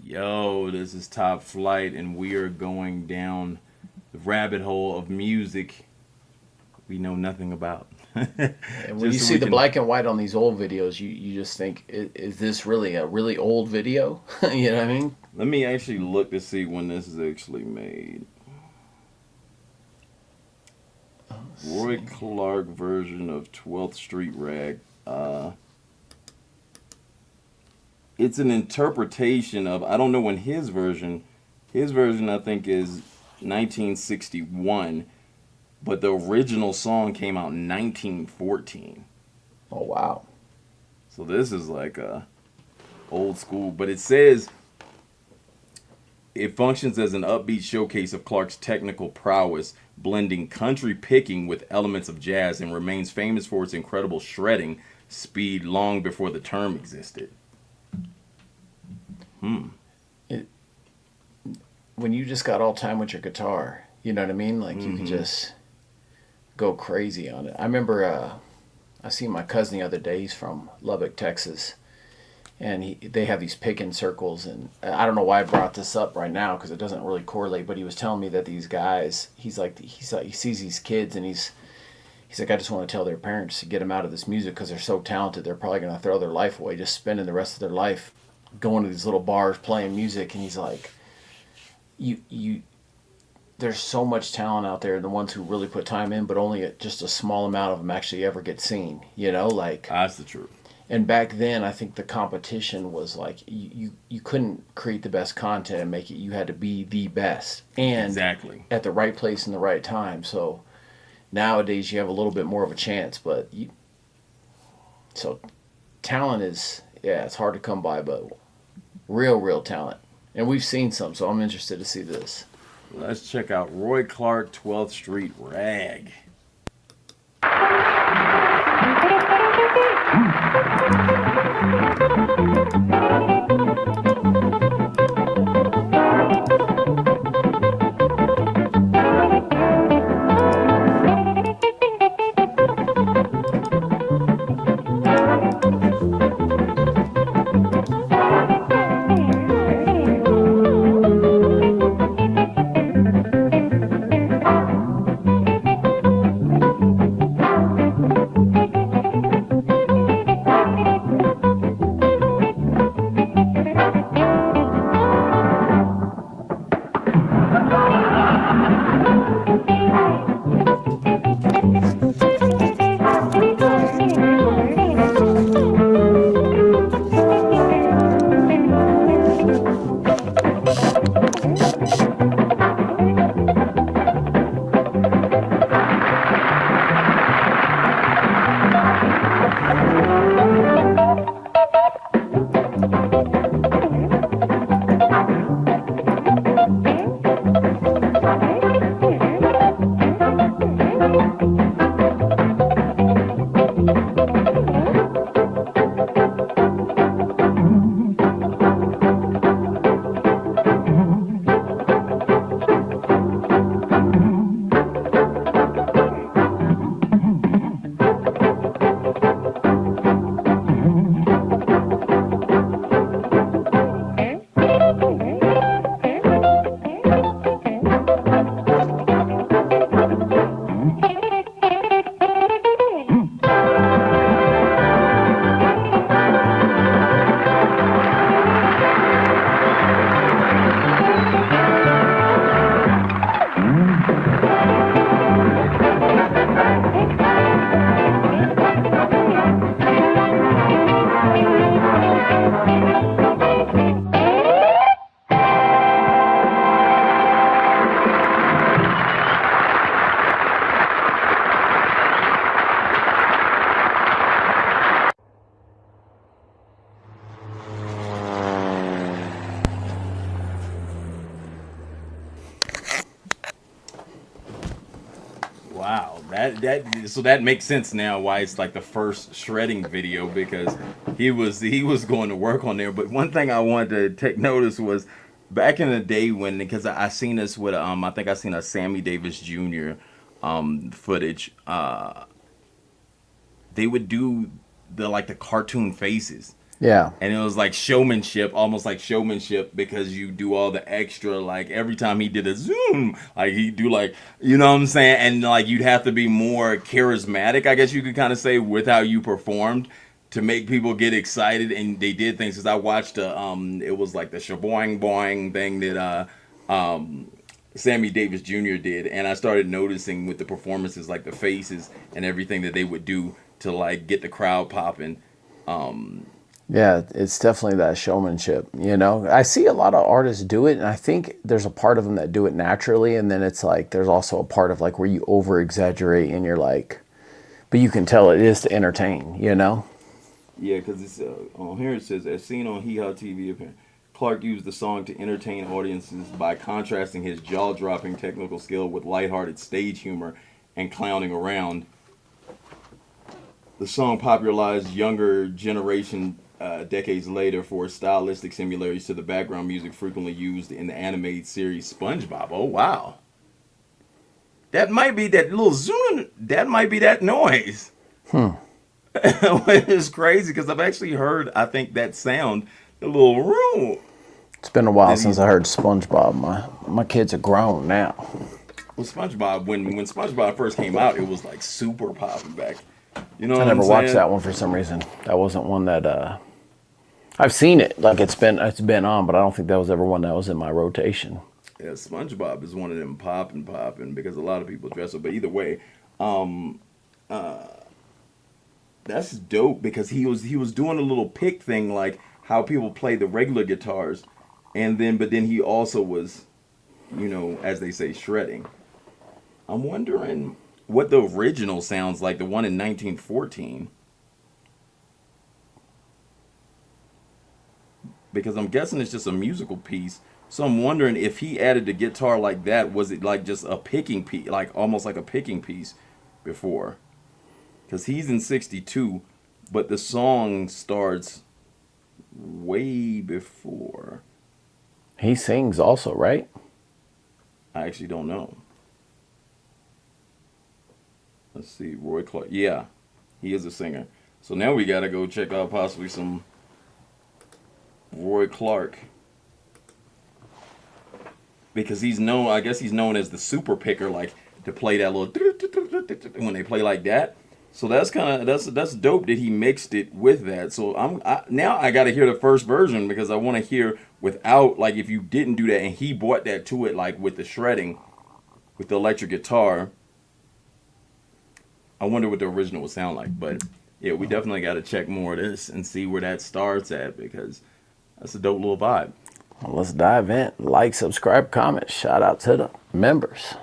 Yo, this is Top Flight, and we are going down the rabbit hole of music we know nothing about. And when you Just so see we the can. black and white on these old videos, you just think, is this really a really old video? You know what I mean? Let me actually look to see when this is actually made. Let's Roy see. Clark version of 12th Street Rag. It's an interpretation of, I don't know when his version I think is 1961, but the original song came out in 1914. Oh, wow. So this is like a old school, but it says it functions as an upbeat showcase of Clark's technical prowess, blending country picking with elements of jazz, and remains famous for its incredible shredding speed long before the term existed. Hmm. It, when you just got all time with your guitar, you know what I mean? Like you could Mm-hmm. just go crazy on it. I remember I seen my cousin the other day. He's from Lubbock, Texas, and they have these picking circles. And I don't know why I brought this up right now because it doesn't really correlate. But he was telling me that these guys, he's like he sees these kids and he's like, I just want to tell their parents to get them out of this music because they're so talented. They're probably going to throw their life away just spending the rest of their life going to these little bars playing music. And he's like, you there's so much talent out there, the ones who really put time in, but only just a small amount of them actually ever get seen, like. That's the truth. And back then I think the competition was like you couldn't create the best content and make it. You had to be the best and Exactly. at the right place in the right time. So nowadays you have a little bit more of a chance, but so talent is, yeah, it's hard to come by, but real talent. And we've seen some, so I'm interested to see this. Let's check out Roy Clark 12th Street Rag. Wow, that makes sense now why it's like the first shredding video because he was going to work on there. But one thing I wanted to take notice was back in the day when because I seen this with I think I seen a Sammy Davis Jr. Footage. They would do the cartoon faces. Yeah. And it was like showmanship, almost like showmanship, because you do all the extra, like every time he did a zoom, like he'd do like, you know what I'm saying? And like you'd have to be more charismatic, I guess you could kind of say, with how you performed to make people get excited. And they did things, because I watched it was like the shaboing boing thing that Sammy Davis Jr. did. And I started noticing with the performances, like the faces and everything that they would do to like get the crowd popping. Yeah, it's definitely that showmanship. You know, I see a lot of artists do it, and I think there's a part of them that do it naturally, and then it's like there's also a part of like where you over exaggerate and you're like, but you can tell it is to entertain, you know? Yeah, because it's on here it says, as seen on Hee Haw TV, Clark used the song to entertain audiences by contrasting his jaw-dropping technical skill with lighthearted stage humor and clowning around. The song popularized younger generation decades later for stylistic similarities to the background music frequently used in the animated series SpongeBob. Oh wow, that might be that little zoom. That might be that noise. It's crazy because I've actually heard, I think, that sound, the little room. It's been a while since I heard SpongeBob. My kids are grown now. Well, SpongeBob, when SpongeBob first came out, it was like super popping back. You know I what never I'm watched saying? that one for some reason. That wasn't one that I've seen it. Like it's been on, but I don't think that was ever one that was in my rotation. Yeah, SpongeBob is one of them popping because a lot of people dress up. But either way, that's dope because he was doing a little pick thing like how people play the regular guitars, and then he also was, as they say, shredding. I'm wondering what the original sounds like, the one in 1914. Because I'm guessing it's just a musical piece. So I'm wondering if he added the guitar like that, was it like just a picking piece, like almost like a picking piece before? Because he's in 62, but the song starts way before. He sings also, right? I actually don't know. Let's see, Roy Clark. Yeah, he is a singer. So now we got to go check out possibly some Roy Clark. Because he's known, I guess he's known as the super picker, like to play that little when they play like that. So that's that's dope that he mixed it with that. So now I got to hear the first version because I want to hear without, like, if you didn't do that and he brought that to it, like with the shredding, with the electric guitar. I wonder what the original would sound like. But yeah, we definitely got to check more of this and see where that starts at because that's a dope little vibe. Well, let's dive in. Like, subscribe, comment. Shout out to the members.